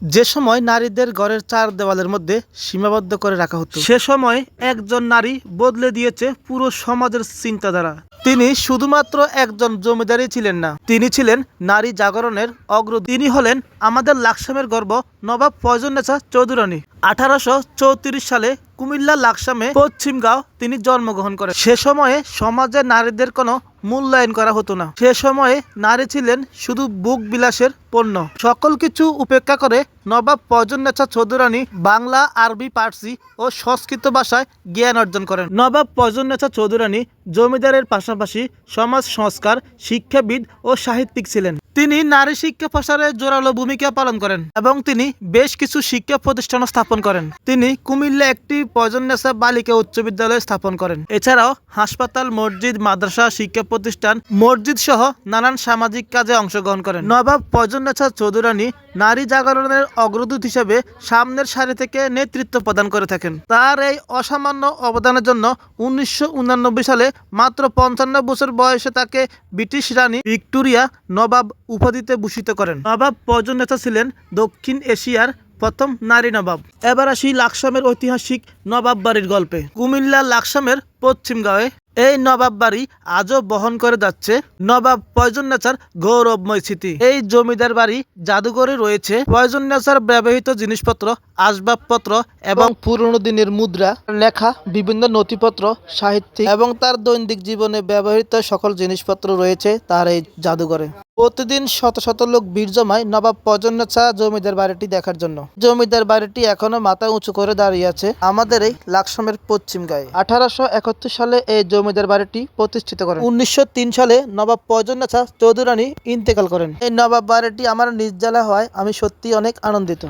যে সময় নারীদের ঘরের চার দেওয়ালের মধ্যে সীমাবদ্ধ করে রাখা হতো, সে সময় একজন নারী বদলে দিয়েছে পুরো সমাজের চিন্তাধারা। তিনি শুধুমাত্র একজন জমিদারই ছিলেন না, তিনি ছিলেন নারী জাগরণের অগ্রদূত। তিনি হলেন আমাদের লাকসামের গর্ব নবাব ফয়জুন্নেছা চৌধুরানী। 1834 সালে কুমিল্লা লাকসামে পশ্চিমগাঁও তিনি জন্মগ্রহণ করেন। সে সময়ে সমাজে নারীদের কোনো মূল্যায়ন করা হতো না। সে সময়ে নারী ছিলেন শুধু বুক বিলাসের পণ্য। সকল কিছু উপেক্ষা করে নবাব ফয়জুন্নেছা চৌধুরানী বাংলা, আরবি, পার্সি ও সংস্কৃত ভাষায় জ্ঞান অর্জন করেন। নবাব ফয়জুন্নেছা চৌধুরানী জমিদারের পাশাপাশি সমাজ সংস্কার, শিক্ষাবিদ ও সাহিত্যিক ছিলেন। তিনি নারী শিক্ষা প্রসারে জোরালো ভূমিকা পালন করেন এবং তিনি বেশ কিছু শিক্ষা প্রতিষ্ঠান স্থাপন করেন। তিনি কুমিল্লা একটি ফয়জুন্নেছা বালিকা উচ্চ বিদ্যালয় স্থাপন করেন। এছাড়াও হাসপাতাল, মসজিদ, মাদ্রাসা, শিক্ষা প্রতিষ্ঠান, মসজিদ সহ নানান সামাজিক কাজে অংশগ্রহণ করেন। নবাব ফয়জুন্নেছা চৌধুরানী নারী জাগরণের অগ্রদূত হিসেবে সামনের সারি থেকে নেতৃত্ব প্রদান করে থাকেন। তার এই অসামান্য অবদানের জন্য 1989 সালে মাত্র 55 বছর বয়সে তাকে ব্রিটিশ রানী ভিক্টোরিয়া নবাব উপাধিতে ভূষিত করেন। নবাব ফয়জুন্নেছা ছিলেন দক্ষিণ এশিয়ার প্রথম নারী নবাব। এবার আসি লাকসামের ঐতিহাসিক নবাব বাড়ির গল্পে। কুমিল্লা লাকসামের পশ্চিমগাঁওয়ে এই নবাব বাড়ি আজও বহন করে যাচ্ছে নবাব ফয়জুন্নেছার গৌরবময় স্মৃতি। এই জমিদার বাড়ি জাদুঘরে রয়েছে ফয়জুন্নেছার ব্যবহৃত জিনিসপত্র, আসবাবপত্র এবং পুরনো দিনের মুদ্রা, লেখা বিভিন্ন নথিপত্র, সাহিত্য এবং তার দৈনিক জীবনে ব্যবহৃত সকল জিনিসপত্র রয়েছে তার এই জাদুঘরে। প্রতিদিন শত শত লোক ভিড় জমায় নবাব ফয়জুন্নেছা জমিদার বাড়িটি দেখার জন্য। জমিদার বাড়িটি এখনো মাথা উঁচু করে দাঁড়িয়ে আছে আমাদের এই লাকসামের পশ্চিমগাঁয়ে। 1871 সালে এই জমিদার বাড়িটি প্রতিষ্ঠিত করেন। 1903 সালে নবাব ফয়জুন্নেছা চৌধুরানী ইন্তেকাল করেন। এই নবাব বাড়িটি আমার নিজ জেলা হওয়ায় আমি সত্যি অনেক আনন্দিত।